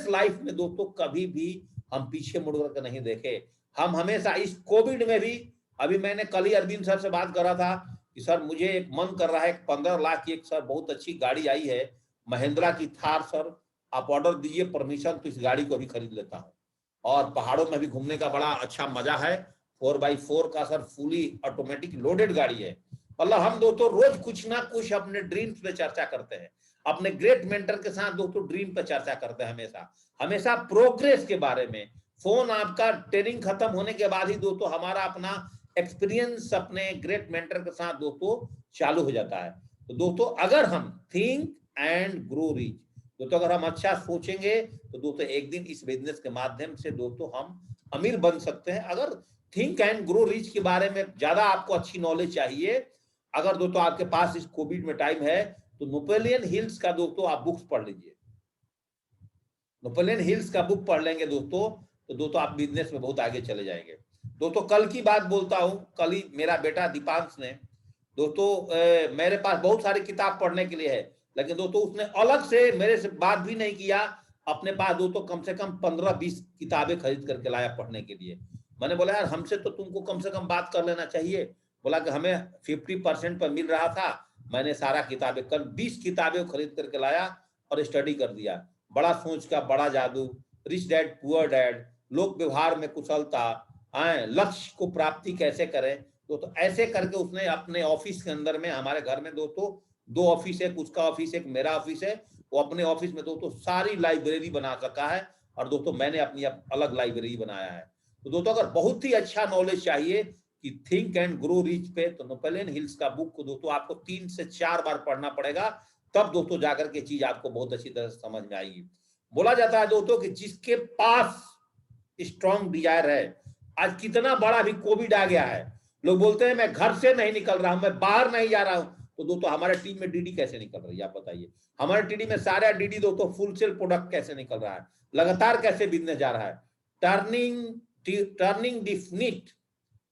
Life में दोस्तों कभी भी हम पीछे मुड़ कर नहीं देखे। हम हमेशा इस कोविड में भी, अभी मैंने कल ही अरविंद सर से बात करा था कि सर मुझे एक मन कर रहा है, 15 लाख की एक सर बहुत अच्छी गाड़ी आई है, महिंद्रा की थार, सर आप ऑर्डर दीजिए परमिशन, तो इस गाड़ी को भी खरीद लेता हूँ। और पहाड़ों में भी घूमने का बड़ा अच्छा मजा है। 4x4 का सर फुली ऑटोमेटिक लोडेड गाड़ी है। मतलब हम दोस्तों रोज कुछ ना कुछ अपने ड्रीम्स पे चर्चा करते हैं, अपने ग्रेट मेंटर के साथ दोस्तों ड्रीम पे चर्चा करते हैं, हमेशा हमेशा प्रोग्रेस के बारे में। फोन आपका ट्रेनिंग खत्म होने के बाद ही दोस्तों हमारा अपना एक्सपीरियंस अपने ग्रेट मेंटर के साथ दोस्तों चालू हो जाता है। तो दोस्तों अगर हम थिंक एंड ग्रो रिच, दोस्तों अगर हम अच्छा सोचेंगे तो दोस्तों एक दिन इस बिजनेस के माध्यम से दोस्तों हम अमीर बन सकते हैं। अगर थिंक एंड ग्रो रिच के बारे में ज्यादा आपको अच्छी नॉलेज चाहिए, अगर दोस्तों आपके पास इस कोविड में टाइम है, तो नेपोलियन हिल्स का दोस्तों आप बुक्स पढ़ लीजिए। नेपोलियन हिल्स का बुक पढ़ लेंगे दोस्तों, तो दोस्तों आप बिजनेस में बहुत आगे चले जाएंगे। दोस्तों कल की बात बोलता हूं, कल ही मेरा बेटा दीपांश ने दोस्तों मेरे पास बहुत सारी किताब पढ़ने के लिए है, लेकिन दोस्तों उसने अलग से मेरे से बात भी नहीं किया, अपने पास दोस्तों कम से कम 15-20 किताबें खरीद करके लाया पढ़ने के लिए। मैंने बोला यार हमसे तो तुमको कम से कम बात कर लेना चाहिए। बोला कि हमें 50% पर मिल रहा था, मैंने सारा किताबें कल 20 किताबें खरीद करके लाया और स्टडी कर दिया। बड़ा सोच का बड़ा जादू, रिच डैड पुअर डैड, लोक व्यवहार में कुशलता, लक्ष्य को प्राप्ति कैसे करें दोस्तों, ऐसे करके उसने अपने ऑफिस के अंदर में, हमारे घर में दोस्तों 2 ऑफिस है, उसका ऑफिस एक मेरा ऑफिस है, वो अपने ऑफिस में दोस्तों सारी लाइब्रेरी बना सका है, और दोस्तों मैंने अपनी अलग लाइब्रेरी बनाया है। तो दोस्तों अगर बहुत ही अच्छा नॉलेज चाहिए कि थिंक एंड ग्रो रिच पे, तो नेपोलियन हिल्स का बुक को दोस्तों आपको 3 से 4 बार पढ़ना पड़ेगा, तब दोस्तों जाकर के चीज आपको बहुत अच्छी तरह से समझ में आएगी। बोला जाता है दोस्तों कि जिसके पास स्ट्रॉन्ग डिजायर है, आज कितना बड़ा भी कोविड आ गया है, लोग बोलते हैं मैं घर से नहीं निकल रहा हूं, मैं बाहर नहीं जा रहा हूं, तो दोस्तों हमारे टीम में डीडी कैसे निकल रही है आप बताइए। हमारे टीडी में सारा डीडी दोस्तों फुल सेल प्रोडक्ट कैसे निकल रहा है, लगातार कैसे बिजनेस जा रहा है। Turning definite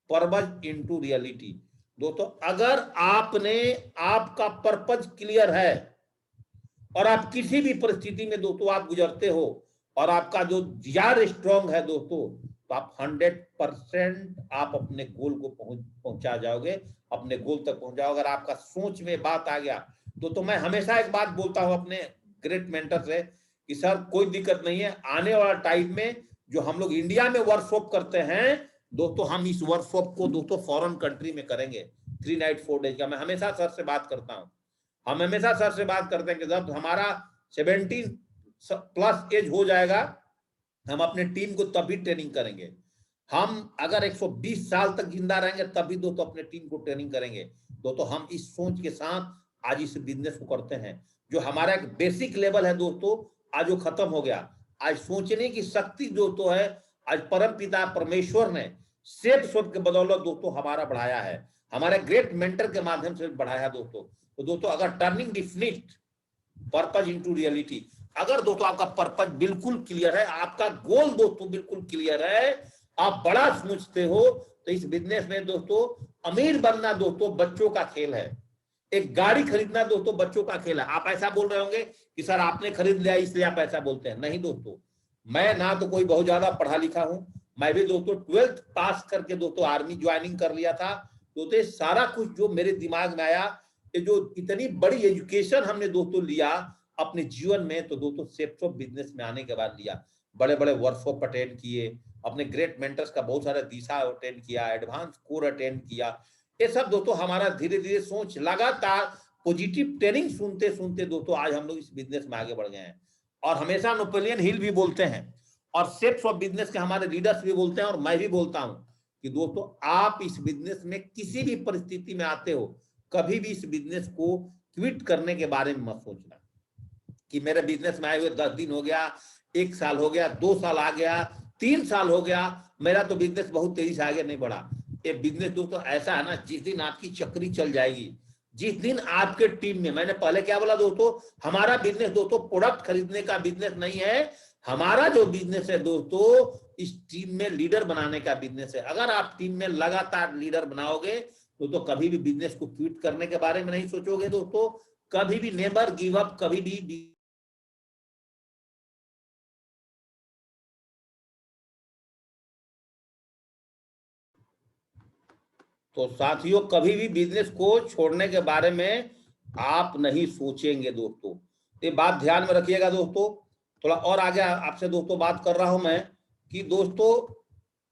purpose into reality. दोस्तों अगर आपने, आपका पर्पज क्लियर है और आप किसी भी परिस्थिति में दोस्तों आप गुजरते हो, और आपका जो डिजायर स्ट्रॉन्ग है दोस्तों, तो आप 100% आप अपने गोल को पहुंचा जाओगे, अपने गोल तक पहुंच जाओगे। अगर आपका सोच में बात आ गया तो मैं हमेशा एक बात बोलता हूं अपने ग्रेट मेंटर से कि सर कोई दिक्कत नहीं है, आने वाला टाइम में जो हम लोग इंडिया में वर्कशॉप करते हैं दोस्तों, हम इस वर्कशॉप को दोस्तों फॉरेन कंट्री में करेंगे 3 नाइट 4 डेज का। मैं हमेशा सर से बात करता हूं, हम हमेशा सर से बात करते हैं कि जब हमारा 70+ एज हो जाएगा, हम अपने टीम को तभी ट्रेनिंग करेंगे। हम अगर 120 साल तक जिंदा रहेंगे तभी दोस्तों अपने टीम को ट्रेनिंग करेंगे। दोस्तों हम इस सोच के साथ आज इस बिजनेस को करते हैं। जो हमारा एक बेसिक लेवल है दोस्तों, आज वो खत्म हो गया। आज सोचने की शक्ति दोस्तों है, आज परम पिता परमेश्वर ने सेफ सोच के बदौलत दोस्तों हमारा बढ़ाया है, हमारे ग्रेट मेंटर के माध्यम से बढ़ाया दोस्तों। तो दोस्तों अगर turning definite purpose into reality, अगर दोस्तों आपका पर्पज बिल्कुल क्लियर है, आपका गोल दोस्तों बिल्कुल क्लियर है, आप बड़ा सोचते हो, तो इस बिजनेस में दोस्तों अमीर बनना दोस्तों बच्चों का खेल है। एक गाड़ी खरीदना दोस्तों बच्चों का खेल है। आप ऐसा बोल रहे होंगे कि सर आपने खरीद लिया इसलिए आप ऐसा बोलते हैं, नहीं दोस्तों, मैं ना तो कोई बहुत ज्यादा पढ़ा लिखा हूं, मैं भी दोस्तों 12th पास करके दोस्तों आर्मी ज्वाइनिंग कर लिया था। दोस्तों सारा कुछ जो मेरे दिमाग में आया, ये जो इतनी बड़ी एजुकेशन हमने दोस्तों लिया अपने जीवन में, तो दोस्तों सेफ्ट बिजनेस में आने के बाद लिया। बड़े बड़े वर्कशॉप अटेंड किए, अपने ग्रेट मेंटर्स का बहुत सारा दिशा अटेंड किया, एडवांस कोर अटेंड किया। ये सब दोस्तों हमारा धीरे धीरे सोच, लगातार पॉजिटिव ट्रेनिंग सुनते सुनते दोस्तों आज हम लोग इस बिजनेस में आगे बढ़ गए हैं। और हमेशा नेपोलियन हिल भी बोलते हैं और सेफ्ट ऑफ बिजनेस के हमारे लीडर्स भी बोलते हैं, और मैं भी बोलता हूं कि दोस्तों आप इस बिजनेस में किसी भी परिस्थिति में आते हो, कभी भी इस बिजनेस को क्विट करने के बारे में मत सोचना कि मेरे बिजनेस में आए हुए 10 दिन हो गया, 1 साल हो गया, 2 साल आ गया, 3 साल हो गया, मेरा तो बिजनेस बहुत तेजी से आगे नहीं बढ़ा। ये बिजनेस दोस्तों ऐसा है ना, जिस दिन आपकी चक्री चल जाएगी, जिस दिन आपके टीम में, मैंने पहले क्या बोला दोस्तों, हमारा बिजनेस दोस्तों प्रोडक्ट खरीदने का बिजनेस नहीं है, हमारा जो बिजनेस है दोस्तों इस टीम में लीडर बनाने का बिजनेस है। अगर आप टीम में लगातार लीडर बनाओगे तो कभी भी बिजनेस को क्विट करने के बारे में नहीं सोचोगे दोस्तों, कभी भी नेवर गिव अप, कभी भी तो साथियों कभी भी बिजनेस को छोड़ने के बारे में आप नहीं सोचेंगे दोस्तों, ये बात ध्यान में रखिएगा दोस्तों। थोड़ा और आगे आपसे दोस्तों बात कर रहा हूं मैं कि दोस्तों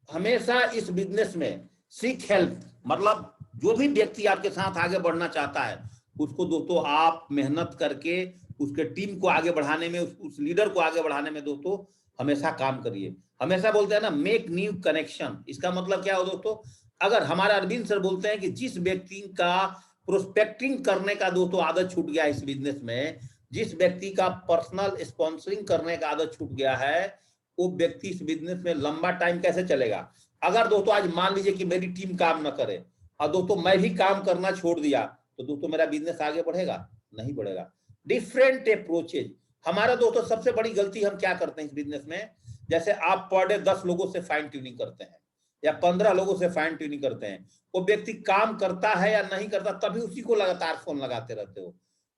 हमेशा इस बिजनेस में सीक हेल्प, मतलब जो भी व्यक्ति आपके साथ आगे बढ़ना चाहता है उसको दोस्तों आप मेहनत करके उसके टीम को आगे बढ़ाने में, उस लीडर को आगे बढ़ाने में दोस्तों हमेशा काम करिए। हमेशा बोलते हैं ना मेक न्यू कनेक्शन, इसका मतलब क्या हो दोस्तों, अगर हमारे अरविंद सर बोलते हैं कि जिस व्यक्ति का प्रोस्पेक्टिंग करने का दोस्तों आदत छूट गया इस बिजनेस में, जिस व्यक्ति का पर्सनल स्पॉन्सरिंग करने का आदत छूट गया है, वो व्यक्ति इस बिजनेस में लंबा टाइम कैसे चलेगा। अगर दोस्तों आज मान लीजिए कि मेरी टीम काम न करे और दोस्तों मैं भी काम करना छोड़ दिया, तो दोस्तों मेरा बिजनेस आगे बढ़ेगा? नहीं बढ़ेगा। डिफरेंट अप्रोचेज, हमारा दोस्तों सबसे बड़ी गलती हम क्या करते हैं इस बिजनेस में, जैसे आप पर डे 10 लोगों से फाइन ट्यूनिंग करते हैं या 15 लोगों से फाइन ट्यूनिंग करते हैं, वो व्यक्ति काम करता है या नहीं करता तभी उसी को लगातार फोन लगाते रहते हो,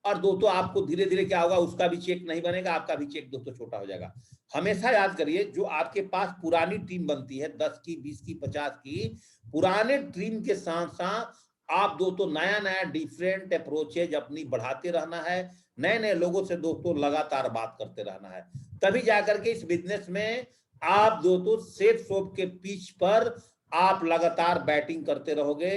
और दोस्तों आपको धीरे धीरे क्या होगा, उसका भी चेक नहीं बनेगा, आपका भी चेक दोस्तों छोटा हो जाएगा। हमेशा याद करिए जो आपके पास पुरानी टीम बनती है 10 की 20 की 50 की, पुराने टीम के साथ साथ आप दोस्तों नया नया डिफरेंट अप्रोचेज अपनी बढ़ाते रहना है, नए नए लोगों से दोस्तों लगातार बात करते रहना है, तभी जाकर के इस बिजनेस में आप दोस्तों सेफ सोप के पिच पर आप लगातार बैटिंग करते रहोगे।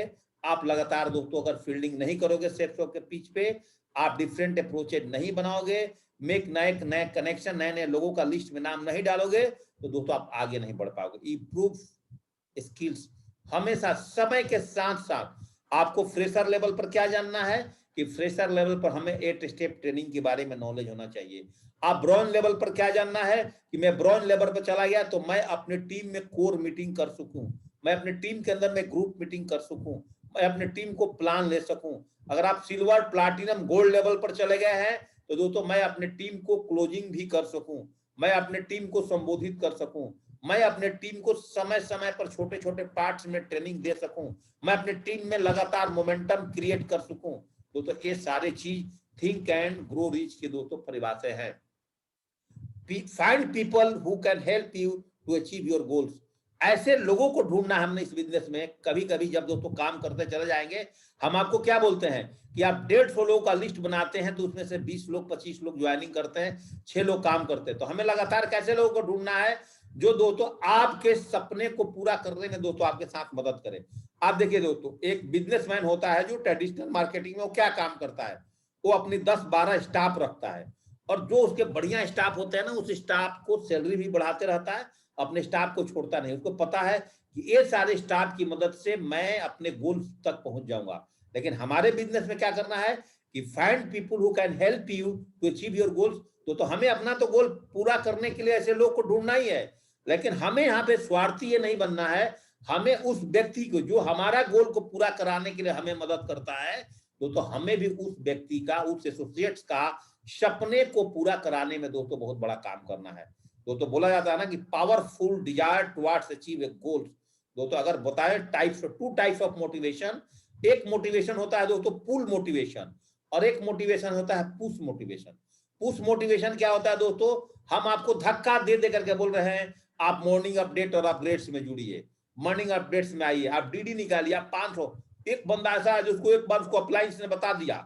आप लगातार दोस्तों अगर फील्डिंग नहीं करोगे सेफ सोप के पिच पे, आप डिफरेंट अप्रोचेज नहीं बनाओगे, मेक नए नए कनेक्शन, नए नए लोगों का लिस्ट में नाम नहीं डालोगे, तो दोस्तों आप आगे नहीं बढ़ पाओगे। इंप्रूव स्किल्स, हमेशा समय के साथ साथ आपको फ्रेशर लेवल पर क्या जानना है कि फ्रेशर लेवल पर हमें 8 स्टेप ट्रेनिंग के बारे में नॉलेज होना चाहिए। आप ब्रॉन्ज लेवल पर क्या जानना है कि मैं ब्रॉन्ज लेवल पर चला गया तो मैं अपने टीम में कोर मीटिंग कर सकूं, मैं अपने टीम के अंदर में ग्रुप मीटिंग कर सकूं, मैं अपने टीम को प्लान ले सकूं। अगर आप सिल्वर प्लैटिनम गोल्ड लेवल पर चले गए हैं तो दोस्तों मैं अपने टीम को क्लोजिंग भी कर सकूं, मैं अपने टीम को संबोधित कर सकूं, मैं अपने टीम को समय समय पर छोटे छोटे पार्ट्स में ट्रेनिंग दे सकूं, मैं अपने टीम में लगातार मोमेंटम क्रिएट कर सकूं। दोस्तों ये सारे चीज थिंक एंड ग्रो रिच के दोस्तों परिभाषा है। Find people who can help you to achieve your goals, ऐसे लोगों को ढूंढना हमने इस बिजनेस में। कभी कभी जब दोस्तों काम करते चले जाएंगे, हम आपको क्या बोलते हैं कि आप 150 लोगों का लिस्ट बनाते हैं तो उसमें से 20 लोग 25 लोग ज्वाइनिंग करते हैं, 6 लोग काम करते हैं। तो हमें लगातार कैसे लोगों को ढूंढना है जो दोस्तों आपके सपने को पूरा करने में दोस्तों आपके साथ मदद करें। आप देखिए दोस्तों, एक बिजनेसमैन होता है जो ट्रेडिशनल मार्केटिंग में वो क्या काम करता है, वो अपनी 10-12 स्टाफ रखता है, और जो उसके बढ़िया स्टाफ होते हैं ना, उस स्टाफ को सैलरी भी बढ़ाते रहता है, अपने स्टाफ को छोड़ता नहीं। उसको पता है कि ये सारे स्टाफ की मदद से मैं अपने गोल तक पहुंच जाऊंगा। लेकिन हमारे बिजनेस में क्या करना है कि find people who can help you to achieve your goals. तो हमें अपना तो गोल पूरा करने के लिए ऐसे लोग को ढूंढना ही है, लेकिन हमें यहाँ पे स्वार्थी ये नहीं बनना है। हमें उस व्यक्ति को जो हमारा गोल को पूरा कराने के लिए हमें मदद करता है, तो हमें भी उस व्यक्ति का, उस एसोसिएट्स का सपने को पूरा कराने में दोस्तों बहुत बड़ा काम करना है। दोस्तों बोला जाता है ना कि powerful Dzire towards achieve a goals. दोस्तों अगर बताएं टाइप्स, 2 टाइप्स ऑफ मोटिवेशन, एक मोटिवेशन होता है दोस्तों पुल मोटिवेशन, और एक मोटिवेशन होता है पुश मोटिवेशन। पुश मोटिवेशन क्या होता है दोस्तों, हम आपको धक्का दे दे करके बोल रहे हैं आप मॉर्निंग अपडेट और अपडेट्स में जुड़िए, मॉर्निंग अपडेट्स में आइए, आप डीडी निकालिए, आप 500। एक बंदा ऐसा है जिसको एक बार उसको अप्लायंस ने बता दिया,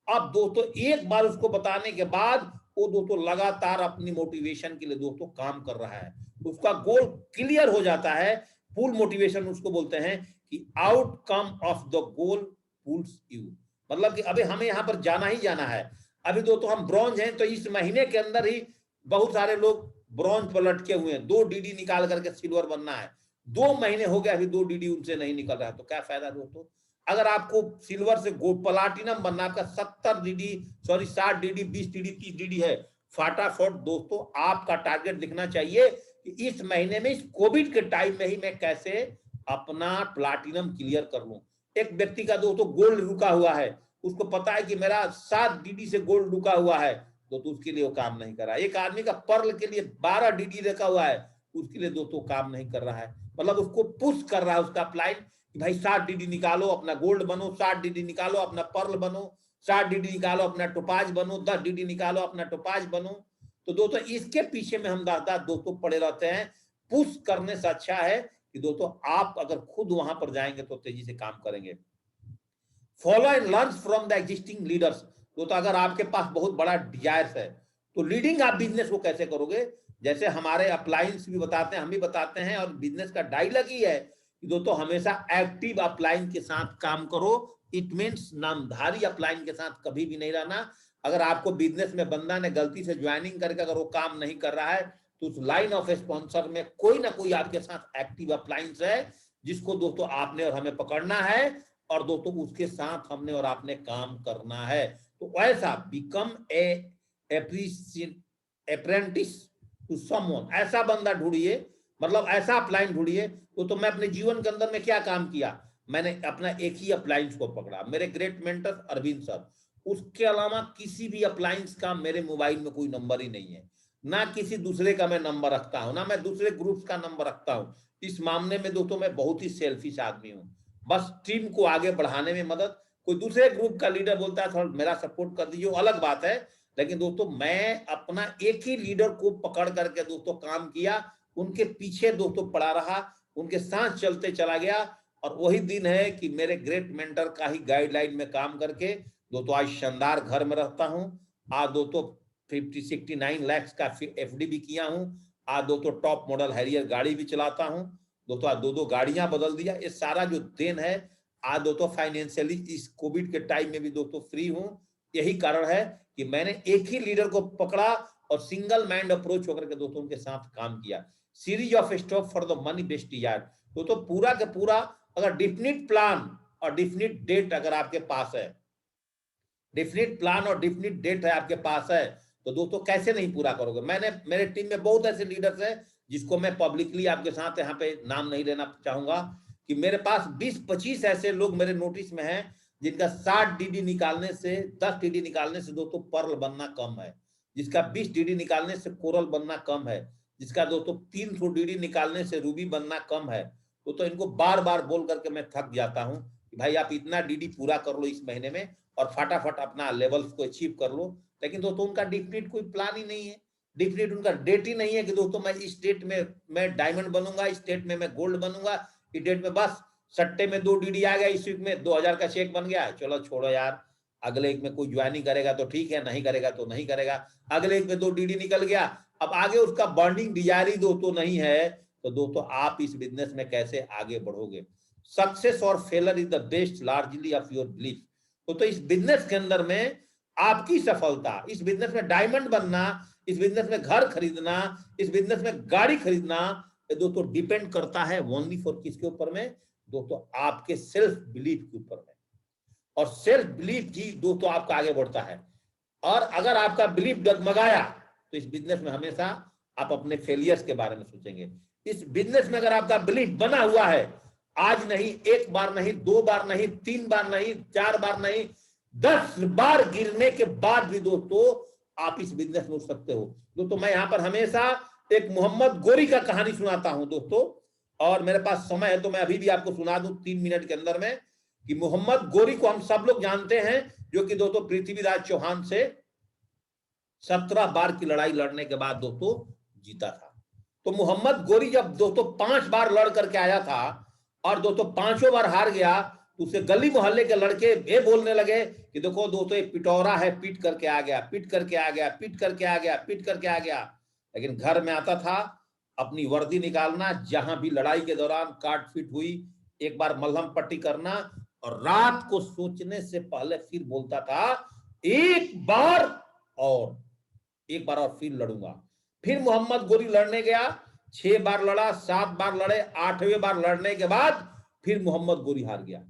अब दोस्तों एक बार उसको बताने के बाद वो दोस्तों लगातार अपनी मोटिवेशन के लिए दोस्तों काम कर रहा है, उसका गोल क्लियर हो जाता है। पुल मोटिवेशन उसको बोलते हैं कि outcome of the goal pools you, मतलब कि अभी हमें यहाँ पर जाना ही जाना है। अभी दोस्तों हम ब्रॉन्ज हैं तो इस महीने के अंदर ही बहुत सारे लोग ब्रॉन्ज पर लटके हुए हैं, 2 डीडी निकाल करके सिल्वर बनना है। 2 महीने हो गए अभी 2 डीडी उनसे नहीं निकल रहा है, तो क्या फायदा दोस्तों। अगर आपको सिल्वर से प्लाटिनम बनना, आपका 70 DD, sorry 60 DD, 20 DD, 30 DD है, फटाफट दोस्तों आपका टारगेट दिखना चाहिए कि इस महीने में, इस कोविड के टाइम में ही मैं कैसे अपना प्लाटिनम क्लियर कर लूं। एक व्यक्ति का दोस्तों गोल्ड रुका हुआ है, उसको पता है कि मेरा 7 डीडी से गोल्ड रुका हुआ है, तो उसके लिए वो काम नहीं कर रहा है। एक आदमी का पर्ल के लिए 12 डीडी रखा हुआ है, उसके लिए दोस्तों काम नहीं कर रहा है, मतलब उसको पुश कर रहा है उसका अपलाइन कि भाई 7 डीडी निकालो अपना गोल्ड बनो, 7 डीडी निकालो अपना पर्ल बनो, 7 डीडी निकालो अपना टोपाज बनो, 10 डीडी निकालो अपना टोपाज बनो। तो दोस्तों इसके पीछे में हम दादा दोस्तों पड़े रहते हैं। पुश करने से अच्छा है कि कि दोस्तों आप अगर खुद वहां पर जाएंगे तो तेजी से काम करेंगे। Follow and learn from the existing leaders. तो अगर आपके पास बहुत बड़ा डिजायर्स है तो लीडिंग आप बिजनेस को कैसे करोगे, जैसे हमारे अप्लायंस भी बताते हैं, हम भी बताते हैं, और बिजनेस का डायलॉग ही है कि दोस्तों हमेशा एक्टिव अप्लायंस के साथ काम करो। इट मीन्स नामधारी अप्लायंस के साथ कभी भी नहीं रहना। अगर आपको बिजनेस में बंदा ने गलती से ज्वाइनिंग करके अगर वो काम नहीं कर रहा है तो उस लाइन ऑफ स्पॉन्सर में कोई ना कोई आपके साथ एक्टिव अप्लायंस है जिसको दोस्तों आपने और हमें पकड़ना है, और दोस्तों उसके साथ हमने और आपने काम करना है। तो ऐसा become a apprentice to someone, ऐसा बंदा ढूंढिए, मतलब ऐसा अप्लायंस ढूंढिए। तो मैं अपने जीवन के अंदर में क्या काम किया, मैंने अपना एक ही अप्लायंस को पकड़ा, मेरे ग्रेट मेंटर अरविंद सर। उसके अलावा किसी भी अप्लायंस का मेरे मोबाइल में कोई नंबर ही नहीं है, ना किसी दूसरे का मैं नंबर रखता हूं, ना मैं दूसरे ग्रुप्स का नंबर रखता हूं। इस मामले में दोस्तों मैं बहुत ही सेल्फिश आदमी हूं, बस टीम को आगे बढ़ाने में मदद। कोई दूसरे ग्रुप का लीडर बोलता है थोड़ा मेरा सपोर्ट कर दीजिए, अलग बात है, लेकिन दोस्तों मैं अपना एक ही लीडर को पकड़ करके दोस्तों काम किया, उनके पीछे दोस्तों पड़ा रहा, उनके साथ चलते चला गया। और वही दिन है कि मेरे ग्रेट मेंटर का ही गाइडलाइन में काम करके दोस्तों आज शानदार घर में रहता हूं। आज दोस्तों 50-69 लाख का एफडी भी किया हूं। आज दोस्तों टॉप मॉडल हैरियर गाड़ी भी चलाता हूं। दोस्तों आज 2 गाड़ियां बदल दिया। ये सारा जो देन है, आज दोस्तों फाइनेंशियली इस कोविड के टाइम में भी दोस्तों फ्री हूं। यही कारण है कि मैंने एक ही लीडर को पकड़ा और सिंगल माइंड अप्रोच होकर के दोस्तों उनके साथ काम किया। Series of stop for the money best yard. दोस्तों पूरा का पूरा अगर डिफिनिट प्लान और डिफिनिट डेट अगर आपके पास है, डिफिनिट प्लान और डिफिनिट डेट है आपके पास है, तो दोस्तों कैसे नहीं पूरा करोगे। मैंने मेरे टीम में बहुत ऐसे लीडर्स हैं जिसको मैं पब्लिकली आपके साथ यहाँ पे नाम नहीं लेना चाहूंगा, कि मेरे पास 20-25 ऐसे लोग मेरे नोटिस में हैं जिनका 60 डीडी निकालने से 10 डीडी निकालने से दोस्तों पर्ल बनना कम है, जिसका 20 डीडी निकालने से कोरल बनना कम है, जिसका दोस्तों 300 डीडी निकालने से रूबी बनना कम है। तो इनको बार बार बोल करके मैं थक जाता हूं कि भाई आप इतना डीडी पूरा कर लो इस महीने में और फटाफट अपना लेवल्स को अचीव कर लो। लेकिन दोस्तों उनका डिफिनिट कोई प्लान ही नहीं है, डिफिनिट उनका डेट ही नहीं है कि दोस्तों मैं इस डेट में मैं डायमंड बनूंगा, इस डेट में मैं गोल्ड बनूंगा, इस डेट में बस सट्टे में 2 डीडी आ गया, इस वीक में 2000 का चेक बन गया, चलो छोड़ो यार, अगले एक में कोई ज्वाइनिंग करेगा तो ठीक है, नहीं करेगा तो नहीं करेगा। अगले एक में 2 डीडी निकल गया, अब आगे उसका बर्निंग डिजायर ही दोस्तों नहीं है, तो दोस्तों आप इस बिजनेस में कैसे आगे बढ़ोगे। सक्सेस और failure is the best largely of your belief. तो इस बिजनेस के अंदर में आपकी सफलता, इस बिजनेस में डायमंड बनना, इस बिजनेस में घर खरीदना, इस बिजनेस में गाड़ी खरीदना, दोस्तों डिपेंड करता है ओनली फॉर किसके ऊपर में, दोस्तों आपके सेल्फ बिलीफ के ऊपर में। और सेल्फ बिलीफ ही दोस्तों आपका आगे बढ़ता है। और अगर आपका बिलीफ डगमगाया तो इस बिजनेस में हमेशा आप अपने फेलियर्स के बारे में सोचेंगे। इस बिजनेस में अगर आपका बिलीफ बना हुआ है, आज नहीं, 1 बार नहीं, 2 बार नहीं, 3 बार नहीं, 4 बार नहीं, 10 बार गिरने के बाद भी दोस्तों आप इस बिजनेस में उठ सकते हो। दोस्तों मैं यहां पर हमेशा एक मोहम्मद गोरी का कहानी सुनाता हूं दोस्तों, और मेरे पास समय है तो मैं अभी भी आपको सुना दूं 3 मिनट के अंदर में, कि मोहम्मद गोरी को हम सब लोग जानते हैं, जो कि दोस्तों पृथ्वीराज चौहान से 17 बार की लड़ाई लड़ने के बाद दोस्तों जीता था। तो मोहम्मद गोरी जब दोस्तों 5 बार लड़ करके आया था और दोस्तों 5 बार हार गया, तो उसे गली मोहल्ले के लड़के ये बोलने लगे कि देखो दोस्तों ये पिटौरा है, पीट करके आ गया, पीट करके आ गया, पीट करके आ गया, पीट करके आ गया। लेकिन घर में आता था, अपनी वर्दी निकालना, जहां भी लड़ाई के दौरान काट पीट हुई एक बार मलहम पट्टी करना, और रात को सोचने से पहले फिर बोलता था एक बार और फिर लड़ूंगा। फिर मोहम्मद गोरी लड़ने गया, 6 बार लड़ा, 7 बार लड़े, 8वें बार लड़ने के बाद फिर मोहम्मद गोरी हार गया।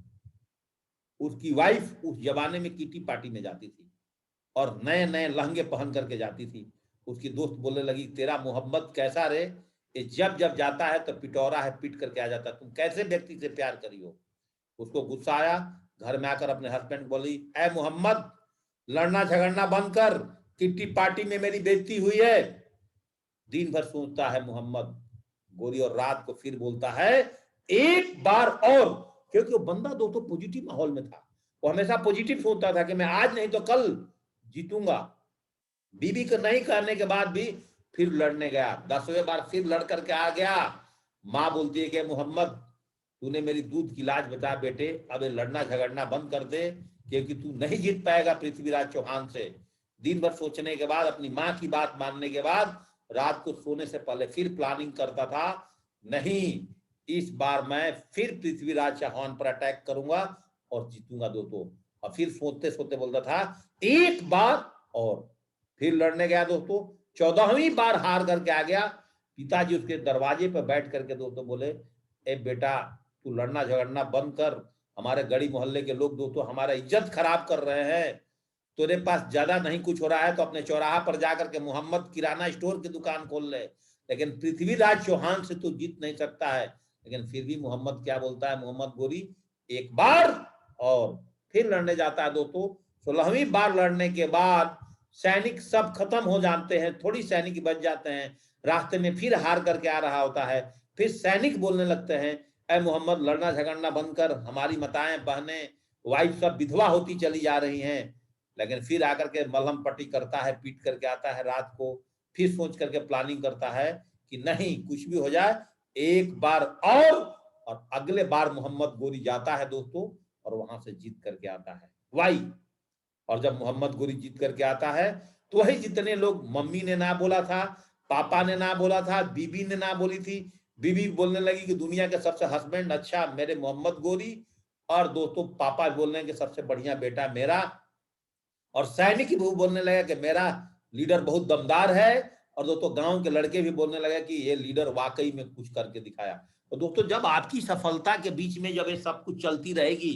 उसकी वाइफ उस जमाने में किटी पार्टी में जाती थी और नए नए लहंगे पहन करके जाती थी। उसकी दोस्त बोलने लगी तेरा मोहम्मद कैसा रे, ये जब जब जाता है तो पिटौरा है, पीट करके आ जाता, तुम कैसे व्यक्ति से प्यार करी हो। उसको गुस्सा आया, घर में आकर अपने हस्बैंड बोली, ऐ मोहम्मद लड़ना झगड़ना बंद कर, किट्टी पार्टी में मेरी बेइज्जती हुई है। दिन भर सोचता है मोहम्मद गोरी और रात को फिर बोलता है एक बार और, क्योंकि वो बंदा दोस्तों पॉजिटिव माहौल में था, वो हमेशा पॉजिटिव सोचता था कि मैं आज नहीं तो कल जीतूंगा। बीबी को नहीं करने के बाद भी फिर लड़ने गया, 10वें बार फिर लड़ करके आ गया, माँ बोलती है कि मोहम्मद तूने मेरी दूध की लाज बचा बेटे, अब ये लड़ना झगड़ना बंद कर दे, क्योंकि तू नहीं जीत पाएगा पृथ्वीराज चौहान से। दिन भर सोचने के बाद, अपनी माँ की बात मानने के बाद, रात को सोने से पहले फिर प्लानिंग करता था, नहीं इस बार मैं फिर पृथ्वीराज चौहान पर अटैक करूंगा और जीतूंगा दोस्तों। और फिर सोते सोते बोलता था एक बार और। फिर लड़ने गया दोस्तों, 14वीं बार हार करके आ गया। पिताजी उसके दरवाजे पर बैठ करके दोस्तों बोले, ए बेटा तू लड़ना झगड़ना बंद कर, हमारे गली मोहल्ले के लोग दोस्तों हमारा इज्जत खराब कर रहे हैं, तेरे पास ज्यादा नहीं कुछ हो रहा है तो अपने चौराहा पर जाकर के मोहम्मद किराना स्टोर की दुकान खोल ले, लेकिन पृथ्वीराज चौहान से तू जीत नहीं सकता है। लेकिन फिर भी मोहम्मद क्या बोलता है, मोहम्मद गोरी एक बार और। फिर लड़ने जाता है दोस्तों। 16वीं बार लड़ने के बाद सैनिक सब खत्म हो जाते हैं, थोड़ी सैनिक बच जाते हैं, रास्ते में फिर हार करके आ रहा होता है। फिर सैनिक बोलने लगते हैं, ऐ मोहम्मद लड़ना झगड़ना बंद कर, हमारी माताएं बहनें वाइफ सब विधवा होती चली जा रही हैं। लेकिन फिर आकर के मलहम पट्टी करता है, पीट करके आता है रात को। फिर सोच करके प्लानिंग करता है कि नहीं कुछ भी हो जाए एक बार और अगले बार मोहम्मद गोरी जाता है दोस्तों और वहां से जीत करके आता है वाई। और जब मोहम्मद गोरी जीत करके आता है तो वही जितने लोग, मम्मी ने ना बोला था, पापा ने ना बोला था, बीबी ने ना बोली थी, बीबी बोलने लगी कि दुनिया के सबसे हस्बैंड अच्छा मेरे मोहम्मद गोरी, और दोस्तों पापा बोलने के सबसे बढ़िया बेटा मेरा, और सैनिक भी बोलने लगा कि मेरा लीडर बहुत दमदार है, और दोस्तों गांव के लड़के भी बोलने लगे कि ये लीडर वाकई में कुछ करके दिखाया। तो दोस्तों जब आपकी सफलता के बीच में जब ये सब कुछ चलती रहेगी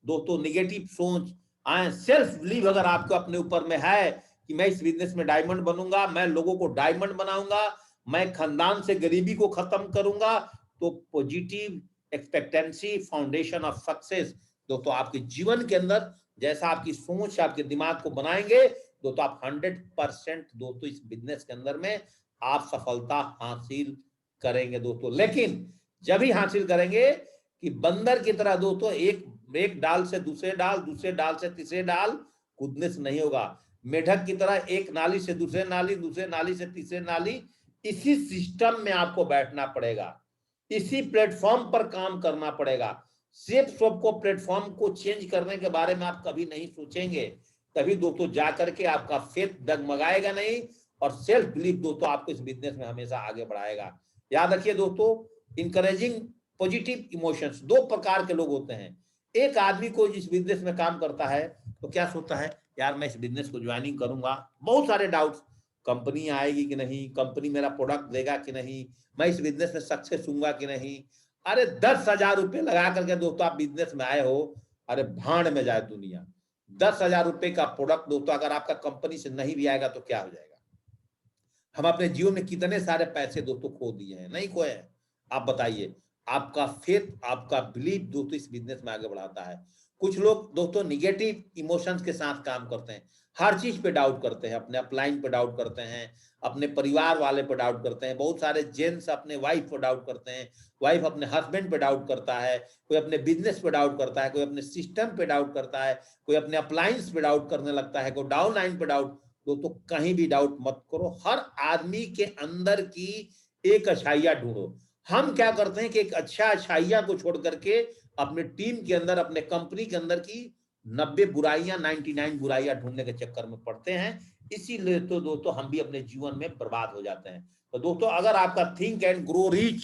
दोस्तों, निगेटिव सोच आए, सेल्फ बिलीव अगर आपको अपने ऊपर में है कि मैं इस बिजनेस में डायमंड बनूंगा, मैं लोगों को डायमंड बनाऊंगा, मैं खानदान से गरीबी को खत्म करूंगा, तो positive expectancy foundation of success दोस्तों आपके जीवन के अंदर, जैसा आपकी सोच आपके दिमाग को बनाएंगे दोस्तों, आप 100% दोस्तों इस बिजनेस के अंदर में आप सफलता हासिल करेंगे दोस्तों। लेकिन जब ही हासिल करेंगे कि बंदर की तरह दोस्तों एक डाल से दूसरे डाल, दूसरे डाल से तीसरे डाल कूदने से नहीं होगा। मेढक की तरह एक नाली से दूसरे नाली, दूसरे नाली से तीसरे नाली, इसी सिस्टम में आपको बैठना पड़ेगा, इसी प्लेटफॉर्म पर काम करना पड़ेगा। सिर्फ सबको प्लेटफॉर्म को चेंज करने के बारे में आप कभी नहीं सोचेंगे, तभी दोस्तों जाकर के आपका फेथ डगमगाएगा नहीं, और सेल्फ बिलीफ दोस्तों आपको इस बिजनेस में हमेशा आगे बढ़ाएगा। याद रखिए दोस्तों, इंकरेजिंग पॉजिटिव इमोशंस, दो प्रकार के लोग होते हैं। एक आदमी को इस बिजनेस में काम करता है तो क्या सोचता है, यार मैं इस बिजनेस को ज्वाइनिंग करूंगा, बहुत सारे डाउट्स, कंपनी आएगी कि नहीं, कंपनी मेरा प्रोडक्ट देगा कि नहीं, मैं इस बिजनेस में सक्सेस होऊंगा कि नहीं। अरे 10,000 रुपए लगा करके दोस्तों आप बिजनेस में आए हो, अरे भाड़ में जाए दुनिया। 10,000 रुपए का प्रोडक्ट दोस्तों अगर आपका कंपनी से नहीं भी आएगा तो क्या हो जाएगा। हम अपने जीवन में कितने सारे पैसे दोस्तों खो दिए हैं, नहीं खोए हैं? आप बताइए। आपका फेथ, आपका बिलीफ दोस्तों इस बिजनेस में आगे बढ़ाता है। कुछ लोग दोस्तों निगेटिव इमोशंस के साथ काम करते हैं, हर चीज पे डाउट करते हैं, अपने अपलाइन पे डाउट करते हैं, अपने परिवार वाले पे डाउट करते हैं। बहुत सारे जेंट्स अपने वाइफ पे डाउट करते हैं, वाइफ अपने हस्बैंड पे डाउट करता है, कोई अपने बिजनेस पे डाउट करता है, कोई अपने सिस्टम पे डाउट करता है, कोई अपने अप्लायंस पे डाउट करने लगता है, कोई डाउन लाइन पे डाउट। दोस्तों कहीं भी डाउट मत करो, हर आदमी के अंदर की एक अच्छाइयां ढूंढो। हम क्या करते हैं कि एक अच्छा अच्छाइयां को छोड़ करके अपने टीम के अंदर, अपने कंपनी के अंदर की 90 बुराइयां, 99 बुराइयां ढूंढने के चक्कर में पड़ते हैं। इसीलिए तो दोस्तों हम भी अपने जीवन में बर्बाद हो जाते हैं। तो दोस्तों अगर आपका थिंक एंड ग्रो रिच,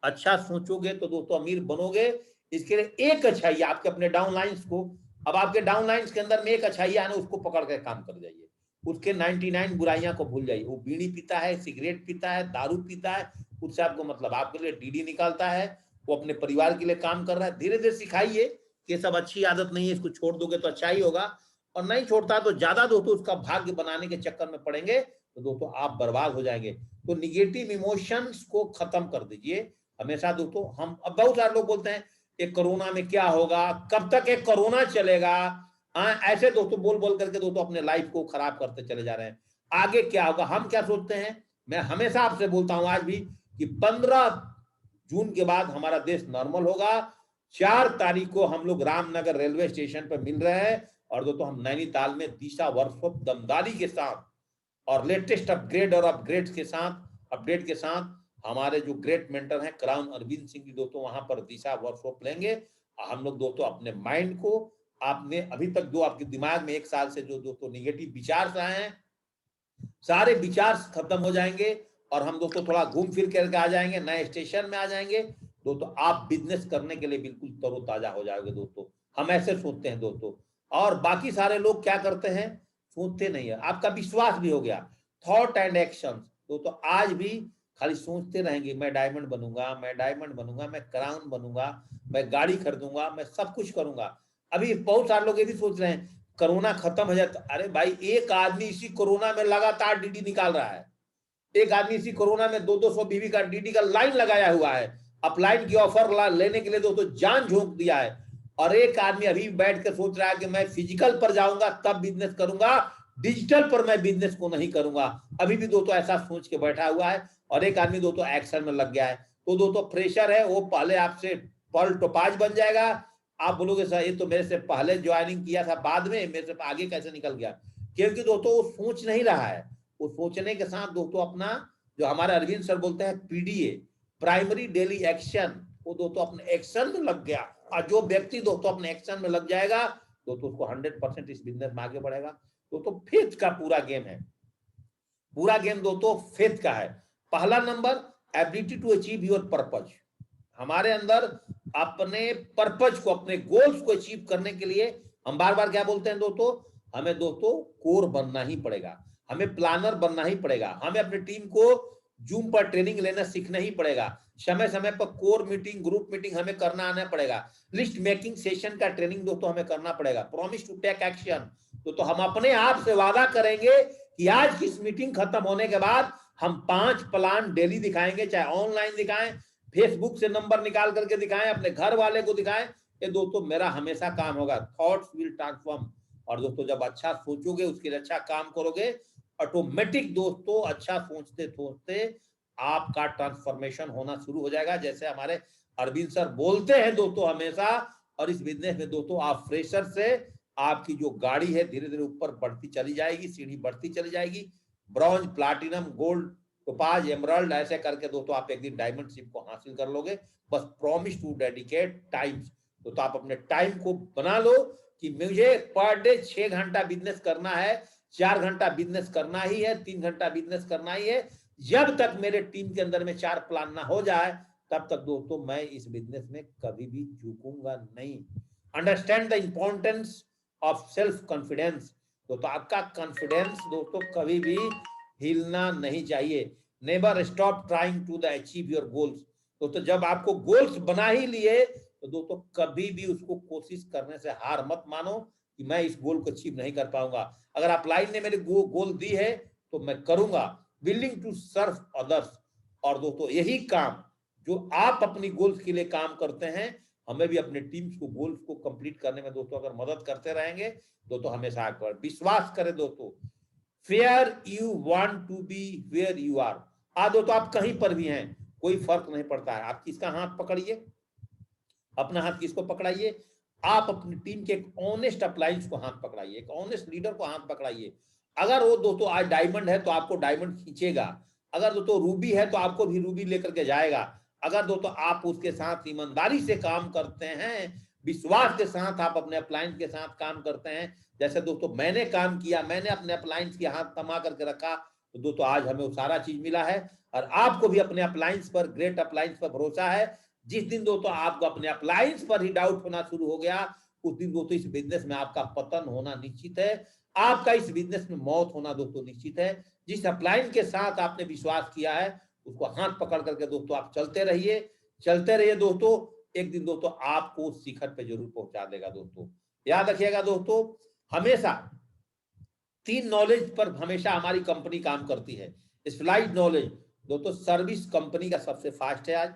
अच्छा सोचोगे तो दोस्तों अमीर बनोगे। इसके लिए एक अच्छाइया आपके अपने डाउन लाइन्स को, अब आपके डाउन लाइन्स के अंदर में एक अच्छाइया है ना, उसको पकड़ के काम कर जाइए, उसके 99 बुराइयां को भूल जाइए। वो बीड़ी पीता है, सिगरेट पीता है, दारू पीता है, उससे आपको मतलब, आपके लिए डीडी निकालता है, वो अपने परिवार के लिए काम कर रहा है। धीरे धीरे सिखाइए कि सब अच्छी आदत नहीं है, इसको छोड़ दोगे तो अच्छा ही होगा, और नहीं छोड़ता तो ज्यादा दोस्तों उसका भाग्य बनाने के चक्कर में पड़ेंगे तो दोस्तों आप बर्बाद हो जाएंगे। तो निगेटिव इमोशंस को खत्म कर दीजिए हमेशा दोस्तों। हम अब बहुत सारे लोग बोलते हैं एक कोरोना में क्या होगा, कब तक एक कोरोना चलेगा, ऐसे दोस्तों बोल बोल करके दोस्तों अपने लाइफ को खराब करते चले जा रहे हैं। आगे क्या होगा, हम क्या सोचते हैं, मैं हमेशा आपसे बोलता हूं आज भी कि 15 जून के बाद हमारा देश नॉर्मल होगा। 4 तारीख को हम लोग रामनगर रेलवे स्टेशन पर मिल रहे हैं, और दोस्तों हम नैनीताल में दिशा वर्कशॉप दमदारी के साथ और लेटेस्ट अपग्रेड और अपडेट के साथ हमारे जो ग्रेट मेंटर हैं क्राउन अरविंद सिंह जी दोस्तों वहां पर दिशा वर्कशॉप लेंगे। हम लोग दोस्तों अपने माइंड को, आपने अभी तक जो आपके दिमाग में 1 साल से जो दोस्तों निगेटिव विचार आए हैं, सारे विचार खत्म हो जाएंगे और हम दोस्तों थोड़ा घूम फिर करके आ जाएंगे, नए स्टेशन में आ जाएंगे दोस्तों। आप बिजनेस करने के लिए बिल्कुल तरोताजा हो जाओगे दोस्तों, हम ऐसे सोचते हैं दोस्तों। और बाकी सारे लोग क्या करते हैं, सोचते नहीं है। आपका विश्वास भी हो गया, थॉट एंड एक्शन दोस्तों आज भी खाली सोचते रहेंगे, मैं डायमंड बनूंगा, मैं डायमंड बनूंगा, मैं क्राउन बनूंगा, मैं गाड़ी खरीदूंगा, मैं सब कुछ करूंगा। अभी बहुत सारे लोग ये भी सोच रहे हैं कोरोना खत्म हो जाए तो, अरे भाई एक आदमी इसी कोरोना में लगातार डीडी निकाल रहा है, एक आदमी इसी कोरोना में 200 बीबी का डीडी का लाइन लगाया हुआ है, अपलाइन की ऑफर लेने के लिए दोस्तों जान झोंक दिया है। और एक आदमी अभी बैठ कर सोच रहा है कि मैं फिजिकल पर जाऊंगा तब बिजनेस करूंगा, डिजिटल पर मैं बिजनेस को नहीं करूंगा। अभी भी दोस्तों ऐसा सोच के बैठा हुआ है। और एक आदमी दोस्तों एक्शन में लग गया है। तो दोस्तों फ्रेशर है, वो पहले आपसे पल टोपाज बन जाएगा। आप बोलोगे सर ये तो मेरे से पहले ज्वाइनिंग किया था, बाद में मेरे से आगे कैसे निकल गया? क्योंकि दोस्तों वो सोच नहीं रहा है। वो सोचने के साथ दोस्तों अपना जो हमारे अरविंद सर बोलते हैं पीडीए, प्राइमरी डेली एक्शन, वो दोस्तों अपने एक्शन में लग गया। और जो व्यक्ति दोस्तों अपने एक्शन में लग जाएगा दोस्तों उसको 100% इस बिजनेस में आगे बढ़ेगा। दोस्तों फेथ का पूरा गेम है, पूरा गेम दोस्तों फेथ का है। पहला number ability to achieve your purpose. हमारे अंदर अपने पर्पज को, अपने गोल्स को अचीव करने के लिए हम बार बार क्या बोलते हैं दोस्तों, हमें दोस्तों कोर बनना ही पड़ेगा, हमें प्लानर बनना ही पड़ेगा, हमें अपनी टीम को जूम पर ट्रेनिंग लेना सीखना ही पड़ेगा, समय समय पर कोर मीटिंग, ग्रुप मीटिंग हमें करना आना पड़ेगा, लिस्ट मेकिंग सेशन का ट्रेनिंग दोस्तों हमें करना पड़ेगा, प्रॉमिस टू टेक एक्शन। तो हम अपने आप से वादा करेंगे कि आज की मीटिंग खत्म होने के बाद हम 5 प्लान डेली दिखाएंगे, चाहे ऑनलाइन दिखाएं, फेसबुक से नंबर निकाल करके दिखाएं, अपने घर वाले को दिखाएं। ये दोस्तों मेरा हमेशा काम होगा, थॉट्स विल ट्रांसफॉर्म। और दोस्तों जब अच्छा सोचोगे उसके लिए अच्छा काम करोगे, ऑटोमेटिक दोस्तों अच्छा सोचते सोचते आपका ट्रांसफॉर्मेशन होना शुरू हो जाएगा। जैसे हमारे अरविंद सर बोलते हैं दोस्तों हमेशा, और इस बिजनेस में दोस्तों आप फ्रेशर से आपकी जो गाड़ी है धीरे धीरे ऊपर बढ़ती चली जाएगी, सीढ़ी बढ़ती चली जाएगी, bronze, platinum, gold, topaz, emerald, ऐसे करके दोस्तों आप एक दिन डायमंड शिप को हासिल कर लोगे। बस प्रॉमिस टू डेडिकेट टाइम्स। तो आप अपने टाइम को बना लो कि मुझे पर डे 6 घंटा बिजनेस करना है, 4 घंटा बिजनेस करना ही है, 3 घंटा बिजनेस करना ही है। जब तक मेरे टीम के अंदर में 4 प्लान ना हो जाए तब तक दोस्तों मैं इस बिजनेस में कभी भी झुकूंगा नहीं। Understand the importance of self confidence. तो आपका कॉन्फिडेंस दोस्तों कभी भी हिलना नहीं चाहिए। Never stop trying to the achieve your goals. दोस्तों जब आपको गोल्स बना ही लिए तो दोस्तों कभी भी उसको कोशिश करने से हार मत मानो कि मैं इस गोल को अचीव नहीं कर पाऊंगा। अगर आप लाइन ने मेरे गोल दी है तो मैं करूंगा, विलिंग टू सर्व अदर्स। और दोस्तों यही काम जो आप अपनी गोल्स के लिए काम करते हैं, हमें भी अपने टीम्स को गोल्स को कंप्लीट करने में दोस्तों अगर मदद करते रहेंगे दोस्तों हमेशा आगे विश्वास करें दोस्तों। Fair you want to be where you are. दोस्तों आप कहीं पर भी हैं कोई फर्क नहीं पड़ता है। आप किसका हाथ पकड़िए, अपना हाथ किसको पकड़ाइए, आप अपनी टीम के एक ऑनेस्ट अपलायंस को हाथ पकड़ाइए, एक ऑनेस्ट लीडर को हाथ पकड़ाइए। अगर वो दोस्तों आज डायमंड है तो आपको डायमंड खींचेगा, अगर दोस्तों रूबी है तो आपको भी रूबी लेकर के जाएगा। अगर दोस्तों आप उसके साथ ईमानदारी से काम करते हैं, विश्वास के साथ आप अपने अपलायंस के साथ काम करते हैं, जैसे दोस्तों मैंने काम किया, मैंने अपने अपलायंस के हाथ थमा करके रखा, तो दोस्तों आज हमें वो सारा चीज मिला है। और आपको भी अपने अपलायंस पर, ग्रेट अपलायंस पर भरोसा है। जिस दिन दोस्तों आपको अपने अपलायंस पर ही डाउट होना शुरू हो गया, उस दिन दोस्तों इस बिजनेस में आपका पतन होना निश्चित है, आपका इस बिजनेस में मौत होना दोस्तों निश्चित है। जिस अपलायंस के साथ आपने विश्वास किया है उसको हाथ पकड़ करके दोस्तों आप चलते रहिए दोस्तों। एक दिन दोस्तों आपको उस शिखर पे जरूर पहुंचा देगा दोस्तों। याद रखिएगा दोस्तों, हमेशा 3 नॉलेज पर हमेशा हमारी कंपनी काम करती है। स्लाइड नॉलेज दोस्तों सर्विस कंपनी का सबसे फास्ट है।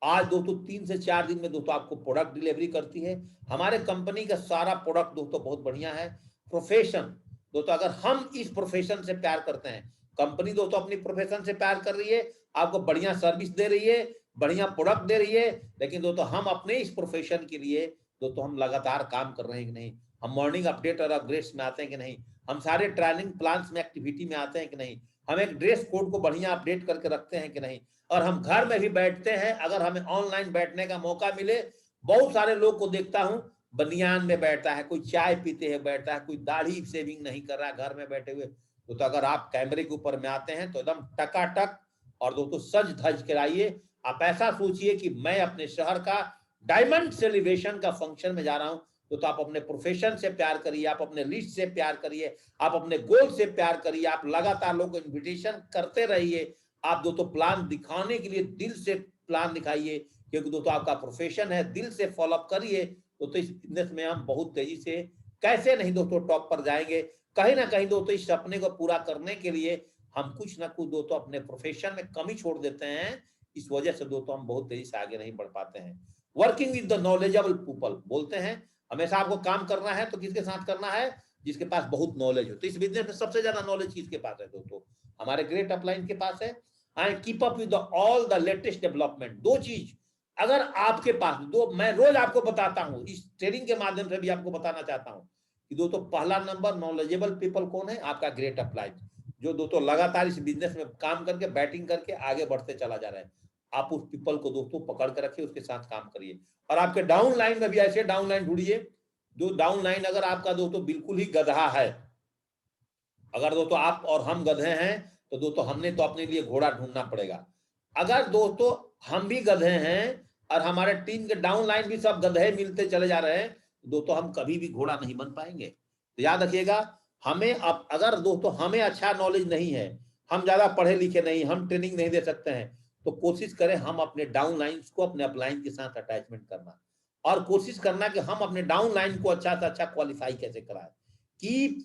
आज दोस्तों 3 से 4 दिन में दोस्तों आपको प्रोडक्ट डिलीवरी करती है। हमारे कंपनी का सारा प्रोडक्ट दोस्तों बहुत बढ़िया है। प्रोफेशन दोस्तों, अगर हम इस प्रोफेशन से प्यार करते हैं, कंपनी दोस्तों अपनी प्रोफेशन से प्यार कर रही है, आपको बढ़िया सर्विस दे रही है, बढ़िया प्रोडक्ट दे रही है, लेकिन दोस्तों हम अपने इस प्रोफेशन के लिए दोस्तों हम लगातार काम कर रहे हैं कि नहीं, हम मॉर्निंग अपडेट और अपग्रेड्स में आते हैं कि नहीं, हम सारे ट्रेनिंग प्लान्स में एक्टिविटी में आते हैं कि नहीं, हम एक ड्रेस कोड को बढ़िया अपडेट करके रखते हैं कि नहीं, और हम घर में भी बैठते हैं, अगर हमें ऑनलाइन बैठने का मौका मिले, बहुत सारे लोग को देखता हूं बनियान में बैठता है, कोई चाय पीते हुए बैठता है, कोई दाढ़ी शेविंग नहीं कर रहा है घर में बैठे हुए। तो अगर आप कैमरे के ऊपर में आते हैं तो एकदम टकाटक और दोस्तों सज धज कर आइए। आप ऐसा सोचिए कि मैं अपने शहर का डायमंड सेलिब्रेशन का फंक्शन में जा रहा हूं। तो आप अपने प्रोफेशन से प्यार करिए, आप अपने लिस्ट से प्यार करिए, आप अपने गोल से प्यार करिए, आप लगातार लोगों को इन्विटेशन करते रहिए। आप दोस्तों प्लान दिखाने के लिए दिल से प्लान दिखाइए, क्योंकि दोस्तों आपका प्रोफेशन है, दिल से फॉलोअप करिए। तो इस बिजनेस में हम बहुत तेजी से कैसे नहीं दोस्तों टॉप पर जाएंगे। कहीं ना कहीं दोस्तों इस सपने को पूरा करने के लिए हम कुछ ना कुछ दोस्तों अपने प्रोफेशन में कमी छोड़ देते हैं। इस वजह से दोस्तों हम बहुत तेजी से आगे नहीं बढ़ पाते हैं। Working with the knowledgeable people, बोलते हैं हमेशा आपको काम करना है तो किसके साथ करना है, जिसके पास बहुत नॉलेज हो। तो इस बिजनेस में सबसे ज्यादा नॉलेज किसके पास है दोस्तों, हमारे ग्रेट अपलाइन के पास है। And keep up with all the latest development. दो चीज अगर आपके पास, दो मैं रोज आपको बताता हूं, इस ट्रेनिंग के माध्यम से भी आपको बताना चाहता हूं कि दोस्तों पहला नंबर नॉलेजेबल पीपल कौन है, आपका ग्रेट अपलाइन, जो दोस्तों लगातार इस बिजनेस में काम करके बैटिंग करके आगे बढ़ते चला जा रहा है। आप उस पीपल को दोस्तों पकड़ कर रखिए, उसके साथ काम करिए। और आपके डाउन लाइन में भी ऐसे डाउन लाइन ढूंढिए, जो डाउन लाइन अगर आपका दोस्तों बिल्कुल ही गधा है, अगर दोस्तों आप और हम गधे हैं तो दोस्तों हमने तो अपने लिए घोड़ा ढूंढना पड़ेगा। अगर दोस्तों हम भी गधे हैं और हमारे टीम के डाउन लाइन भी सब गधे मिलते चले जा रहे हैं, तो दोस्तों हम कभी भी घोड़ा नहीं बन पाएंगे। तो याद रखिएगा, हमें अब अगर दोस्तों हमें अच्छा नॉलेज नहीं है, हम ज्यादा पढ़े लिखे नहीं, हम ट्रेनिंग नहीं दे सकते हैं, तो कोशिश करें हम अपने डाउन लाइन्स को अपने अपलाइन के साथ अटैचमेंट करना, और कोशिश करना कि हम अपने डाउन लाइन को अच्छा से अच्छा क्वालिफाई कैसे कराएं। Keep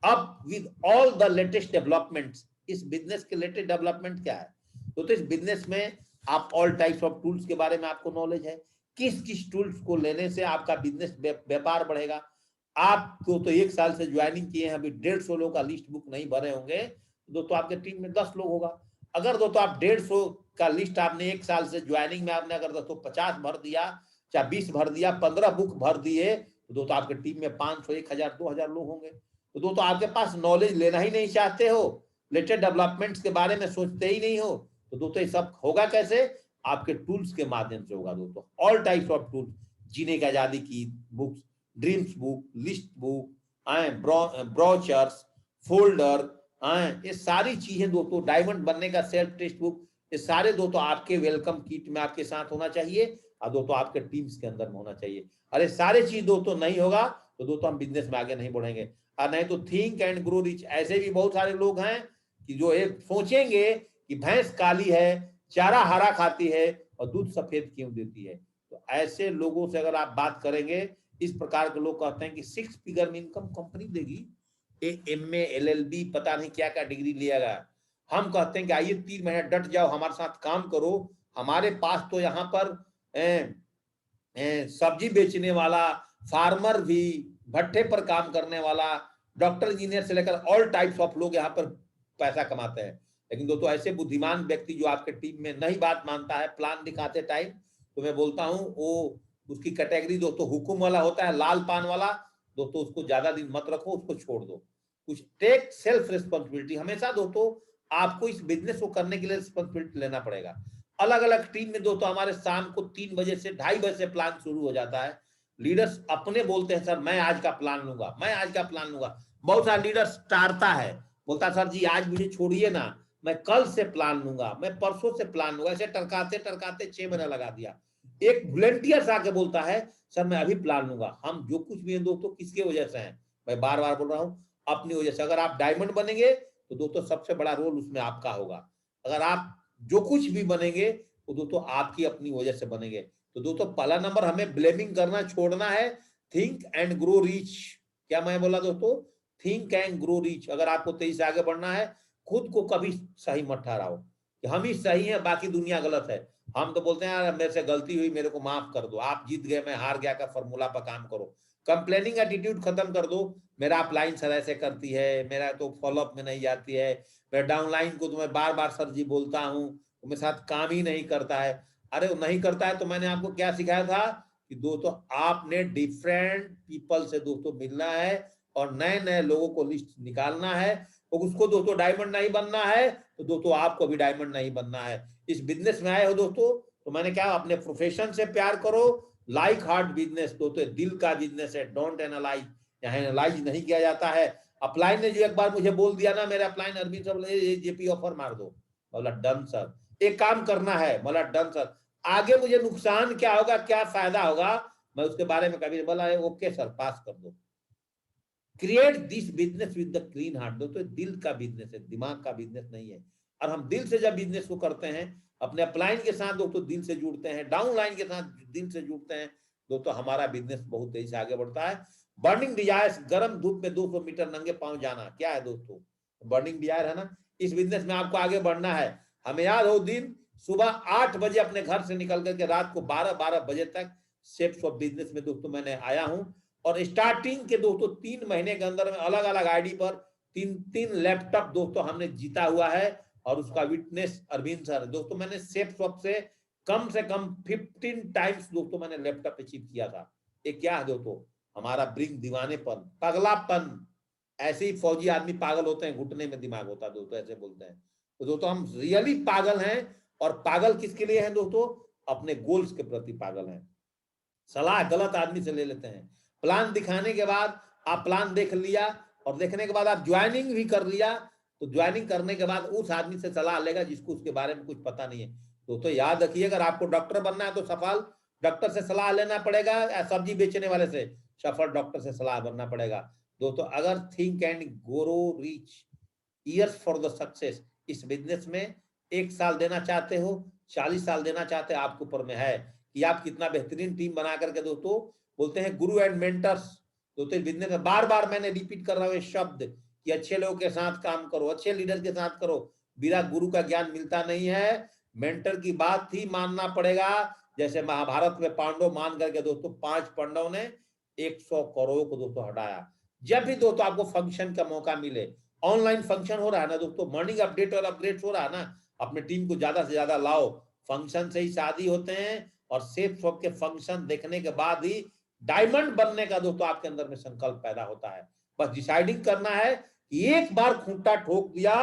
up with all the latest developments. इस बिजनेस के लेटेस्ट डेवलपमेंट क्या है, तो इस बिजनेस में आप ऑल टाइप्स ऑफ टूल्स के बारे में आपको नॉलेज है, किस किस टूल्स को लेने से आपका बिजनेस व्यापार बढ़ेगा। आपको तो 1 साल से ज्वाइनिंग किए हैं, अभी 150 लोग का लिस्ट बुक नहीं भरे होंगे, दोस्तों आपके टीम में 10 लोग होगा। अगर दोस्तों आप 150 का लिस्ट आपने 1 साल से ज्वाइनिंग में आपने अगर दोस्तों 50 भर दिया, चाहे 20 भर दिया, 15 बुक भर दिए, तो दोस्तों आपके टीम में 500, 1000, 2000 लोग होंगे। तो दोस्तों आपके पास नॉलेज लेना ही नहीं चाहते हो, लेटेस्ट डेवलपमेंट्स के बारे में सोचते ही नहीं हो, तो दोस्तों ये सब होगा कैसे, आपके टूल्स के माध्यम से होगा। दोस्तों ऑल टाइप्स ऑफ टूल्स, जीने की आजादी की books, dreams book, list book, brochures, folder, ये सारी चीजें दोस्तों, डायमंड बनने का सेल्फ टेस्ट बुक, ये सारे दोस्तों आपके वेलकम किट में आपके साथ होना चाहिए, और दोस्तों आपके टीम्स के अंदर में होना चाहिए। अरे सारे चीज दोस्तों नहीं होगा तो दोस्तों हम बिजनेस में आगे नहीं बढ़ेंगे। और नहीं तो थिंक एंड ग्रो रिच, ऐसे भी बहुत सारे लोग हैं कि जो एक सोचेंगे कि भैंस काली है, चारा हरा खाती है और दूध सफेद क्यों देती है। तो ऐसे लोगों से अगर आप बात करेंगे, इस प्रकार के लोग कहते हैं कि 6 फिगर में इनकम कंपनी देगी, MA LLB पता नहीं क्या क्या डिग्री लिया गया। हम कहते हैं कि आइए 3 महीने डट जाओ, हमारे साथ काम करो। हमारे पास तो यहाँ पर सब्जी बेचने वाला, फार्मर भी, भट्टे पर काम करने वाला, डॉक्टर इंजीनियर से लेकर ऑल टाइप्स ऑफ लोग यहाँ पर पैसा कमाते हैं। लेकिन दोस्तों ऐसे बुद्धिमान व्यक्ति जो आपके टीम में नहीं बात मानता है प्लान दिखाते टाइम, तो मैं बोलता हूँ वो उसकी कैटेगरी दोस्तों हुकुम वाला होता है, लाल पान वाला। दोस्तों उसको ज्यादा दिन मत रखो, उसको छोड़ दो। कुछ टेक सेल्फ रिस्पॉन्सिबिलिटी, हमेशा दोस्तों आपको इस बिजनेस को करने के लिए रिस्पॉन्सिबिलिटी लेना पड़ेगा। अलग अलग टीम में दोस्तों हमारे शाम को 3 बजे से 2:30 बजे से प्लान शुरू हो जाता है। लीडर्स अपने बोलते हैं सर मैं आज का प्लान लूंगा, मैं आज का प्लान लूंगा। बहुत सारा लीडर्स टारता है, बोलता सर जी आज मुझे छोड़िए ना, मैं कल से प्लान लूंगा, मैं परसों से प्लान लूंगा। ऐसे टरकाते टरकाते 6 महीना लगा दिया। एक वॉलंटियर्स आके बोलता है सर मैं अभी प्लान लूंगा। हम जो कुछ भी है दोस्तों किसके वजह से है, मैं बार बार बोल रहा हूँ, अपनी वजह से। अगर आप डायमंड बनेंगे तो दोस्तों सबसे बड़ा रोल उसमें आपका होगा। अगर आप जो कुछ भी बनेंगे तो दोस्तों आपकी अपनी वजह से बनेंगे। तो दोस्तों पहला नंबर हमें ब्लेमिंग करना छोड़ना है। थिंक एंड ग्रो रीच, क्या मैं बोला दोस्तों, थिंक एंड ग्रो रीच। अगर आपको तेजी से आगे बढ़ना है, खुद को कभी सही मत ठहराओ कि हम ही सही हैं बाकी दुनिया गलत है। हम तो बोलते हैं यार मेरे से गलती हुई, मेरे को माफ कर दो, आप जीत गए मैं हार गया का फॉर्मूला पर काम करो। कंप्लेनिंग एटीट्यूड खत्म कर दो, मेरा अपलाइन सर ऐसे करती है, मेरा तो फॉलोअप में नहीं जाती है, मैं डाउनलाइन को तो मैं बार बार सर जी बोलता हूँ, तो मेरे साथ काम ही नहीं करता है। अरे वो नहीं करता है तो मैंने आपको क्या सिखाया था कि दोस्तों आपने डिफरेंट पीपल से दोस्तों मिलना है और नए नए लोगों को लिस्ट निकालना है। उसको दोस्तों डायमंड नहीं बनना है तो दोस्तों आपको भी डायमंड नहीं बनना है। इस बिजनेस में आए हो दोस्तों तो मैंने क्या, अपने प्रोफेशन से प्यार करो। लाइक हार्ट बिजनेस दोस्तों दिल का बिजनेस है, डोंट एनालाइज, यहाँ एनालाइज नहीं किया जाता है। अपलाइन ने जो एक बार मुझे बोल दिया ना, मेरे अपलाइन अरविंद सर बोले जेपी ऑफर मार दो, बोला डन सर, एक काम करना है, बोला डन सर, आगे मुझे नुकसान क्या होगा क्या फायदा होगा मैं उसके बारे में कभी बोला है, ओके सर पास कर दो। Create this business with the clean heart. दोस्तों दिल का बिजनेस है, दिमाग का बिजनेस नहीं है। और हम दिल से जब बिजनेस को करते हैं, अपने अपलाइन के साथ दोस्तों दिल से जुड़ते हैं, डाउनलाइन के साथ दिल से जुड़ते हैं, दोस्तों हमारा बिजनेस बहुत तेजी से आगे बढ़ता है। बर्निंग डिजायर्स, गर्म धूप में 200 मीटर नंगे पांव जाना, क्या है दोस्तों, बर्निंग डिजायर है ना। इस बिजनेस में आपको आगे बढ़ना है। हमें याद हो दिन सुबह 8 बजे अपने घर से निकल करके रात को 12 बजे तक सेफ शॉप बिजनेस में दोस्तों मैंने आया हूं। और स्टार्टिंग के दोस्तों 3 महीने के अंदर में अलग अलग आईडी पर 3 लैपटॉप दोस्तों हमने जीता हुआ है। और उसका विटनेस अरविंद सर। दोस्तों मैंने सेफ शॉप से कम 15 टाइम्स दोस्तों मैंने लैपटॉप अचीव किया था। ये क्या है दोस्तों, हमारा ब्रिंग दीवानेपन, पगलापन। ऐसे ही फौजी आदमी पागल होते हैं, घुटने में दिमाग होता है दोस्तों, ऐसे बोलते हैं। तो दोस्तों हम रियली पागल हैं। और पागल किसके लिए हैं दोस्तों, अपने गोल्स के प्रति पागल हैं। सलाह गलत आदमी से ले लेते हैं। प्लान दिखाने के बाद आप प्लान देख लिया और देखने के बाद आप ज्वाइनिंग भी कर लिया, तो ज्वाइनिंग करने के बाद उस आदमी से सलाह लेगा जिसको उसके बारे में कुछ पता नहीं है। तो याद रखिए, अगर आपको डॉक्टर बनना है तो सफल डॉक्टर से सलाह लेना पड़ेगा, या सब्जी बेचने वाले से सफल डॉक्टर से सलाह बनना पड़ेगा। दोस्तों अगर think and grow rich years for the success, इस बिजनेस में 1 साल देना चाहते हो, 40 साल देना चाहते हैं, आपके ऊपर में है कि आप कितना बेहतरीन टीम बना करके। दोस्तों बोलते हैं गुरु एंड मेंटर्स। दोस्तों बिजनेस में बार बार मैंने रिपीट कर रहा हूँ शब्द कि अच्छे लोगों के साथ काम करो, अच्छे लीडर के साथ करो। बिना गुरु का ज्ञान मिलता नहीं है। मेंटर की बात ही मानना पड़ेगा। जैसे महाभारत में पांडव मान करके दोस्तों 5 पांडव ने 100 करोड़ को दोस्तों हटाया। जब भी दोस्तों आपको फंक्शन का मौका मिले, ऑनलाइन फंक्शन हो रहा है ना दोस्तों, मॉर्निंग अपडेट और अपग्रेड हो रहा है ना, अपने टीम को ज्यादा से ज्यादा लाओ। फंक्शन से ही शादी होते हैं। और सेफ शॉप के फंक्शन देखने के बाद ही डायमंड बनने का दोस्तों आपके अंदर में संकल्प पैदा होता है। बस डिसाइडिंग करना है कि एक बार खूंटा ठोक दिया,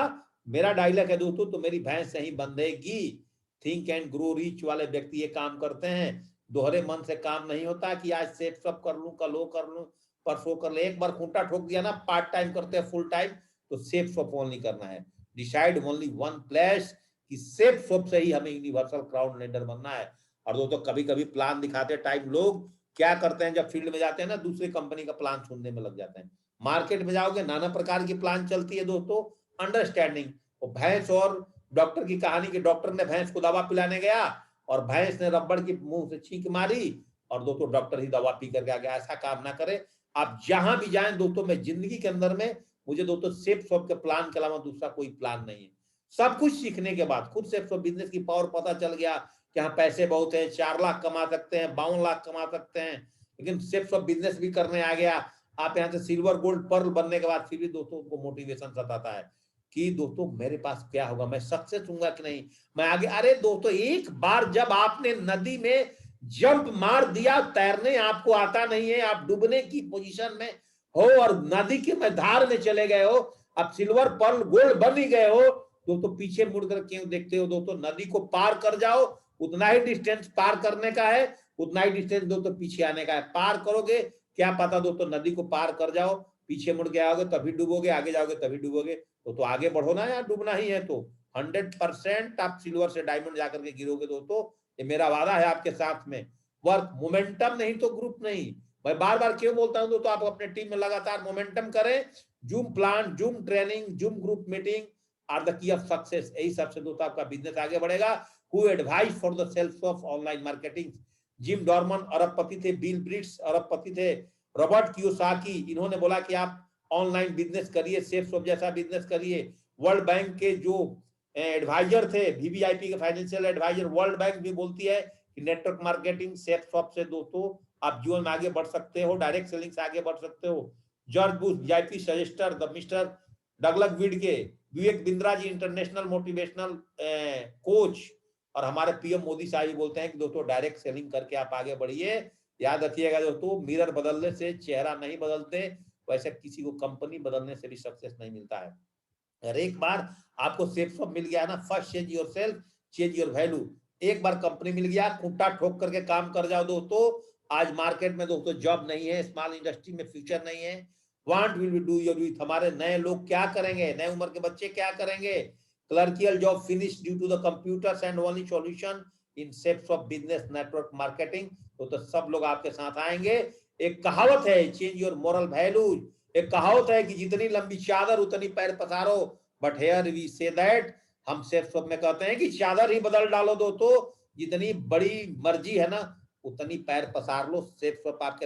मेरा डायलॉग है दोस्तों, तो मेरी भैंस यही बंधेगी। थिंक एंड ग्रो रिच वाले व्यक्ति ये काम करते हैं। दोहरे मन से काम नहीं होता कि आज सेफ शॉप कर लूं, कल वो कर लूं, परसों कर ले। एक बार खूंटा ठोक दिया ना, पार्ट टाइम करते हैं फुल टाइम, तो सेफ शॉप ओनली करना है। डिसाइड ओनली वन प्लेस कि सेफ शॉप से ही हमें यूनिवर्सल क्राउड लीडर बनना है। और दोस्तों कभी कभी प्लान दिखाते टाइम लोग क्या करते हैं, जब फील्ड में जाते हैं ना, दूसरी कंपनी का प्लान सुनने में लग जाते हैं। मार्केट में जाओगे नाना प्रकार की प्लान चलती है दोस्तों। अंडरस्टैंडिंग, वो भैंस और डॉक्टर की कहानी कि डॉक्टर ने भैंस को दवा पिलाने गया और भैंस ने रबड़ की मुंह से छींक मारी और दोस्तों डॉक्टर ही दवा पी करके आ गया। ऐसा काम ना करें। आप जहां भी जाएं दोस्तों, मैं जिंदगी के अंदर में मुझे दोस्तों सेफ शॉप के प्लान के अलावा दूसरा कोई प्लान नहीं है। सब कुछ सीखने के बाद खुद सेफ शॉप बिजनेस की पावर पता चल गया कि हाँ पैसे बहुत है, 4 लाख कमा सकते हैं, 52 लाख कमा सकते हैं। लेकिन सेफ शॉप बिजनेस भी करने आ गया। आप यहाँ से सिल्वर गोल्ड पर्ल बनने के बाद फिर भी दोस्तों को मोटिवेशन सताता है कि दोस्तों मेरे पास क्या होगा, मैं सक्सेस हूंगा कि नहीं, मैं आगे। अरे दोस्तों एक बार जब आपने नदी में जंप मार दिया, तैरने आपको आता नहीं है, आप डूबने की पोजीशन में हो और नदी के में धार में चले गए हो, अब सिल्वर पर्ल गोल्ड बन ही गए हो, दोस्तों पीछे मुड़कर क्यों देखते हो। दोस्तों नदी को पार कर जाओ, उतना ही डिस्टेंस पार करने का है, उतना ही डिस्टेंस दोस्तों पीछे आने का है। पार करोगे, क्या पता दोस्तों नदी को पार कर जाओ, पीछे मुड़ के आओगे तभी डूबोगे, आगे जाओगे तभी डूबोगे। तो आगे बढ़ो ना यार, डूबना ही है तो 100% आप सिल्वर से डायमंड जाकर के गिरोगे दोस्तों। ये मेरा वादा है आपके साथ में। वर्क मोमेंटम नहीं तो ग्रुप नहीं। मैं बार बार क्यों बोलता हूं दोस्तों, आप अपने टीम में लगातार मोमेंटम करें। Zoom plan, zoom training, zoom group meeting are the key of success. यही सबसे दोस्तों आपका बिजनेस आगे बढ़ेगा। Who advice for the sales of online marketing. Jim Dorman अरबपति थे, बिल ब्रिट्स अरबपति थे, रॉबर्ट कियोसाकी, इन्होंने बोला कि आप ऑनलाइन बिजनेस करिए, सेफ शॉप जैसा बिजनेस करिए। वर्ल्ड बैंक के जो एडवाइजर थे, वीवीआईपी के फाइनेंशियल एडवाइजर, वर्ल्ड बैंक भी बोलती है कि नेटवर्क मार्केटिंग सेफ शॉप से दोस्तों आप जीवन में आगे बढ़ सकते हो, डायरेक्ट सेलिंग से आगे बढ़ सकते हो। George Bush VIP suggester, the mister Douglas Widke, Vivek Bindra ji international motivational coach, और हमारे पीएम मोदी साहब जी बोलते हैं कि दोस्तों डायरेक्ट सेलिंग करके आप आगे बढ़िए। याद रखिएगा दोस्तों, मिरर बदलने से चेहरा नहीं बदलते, वैसे किसी को कंपनी बदलने से भी सक्सेस नहीं मिलता है। अगर एक बार आपको सेफ शॉप मिल गया ना, first change your self, change your value. एक बार कंपनी मिल गया, खूंटा ठोक करके काम कर जाओ दोस्तों। आज मार्केट में दोस्तों जॉब नहीं है, स्मॉल इंडस्ट्री में फ्यूचर नहीं है। Want will do your with, हमारे नए लोग क्या करेंगे, नए उम्र के बच्चे क्या करेंगे। Clerical job finish due to the computers and only solution in shapes of business network marketing. तो सब लोग आपके साथ आएंगे। एक कहावत है, चेंज योर मोरल वैल्यूज। एक कहावत है कि जितनी लंबी चादर उतनी पैर पसारो, but here we say that, हम सेफ में कहते हैं कि चादर ही बदल डालो दोस्तों। जितनी बड़ी मर्जी है ना, उतनी पैर पसार लो। सेफ आपके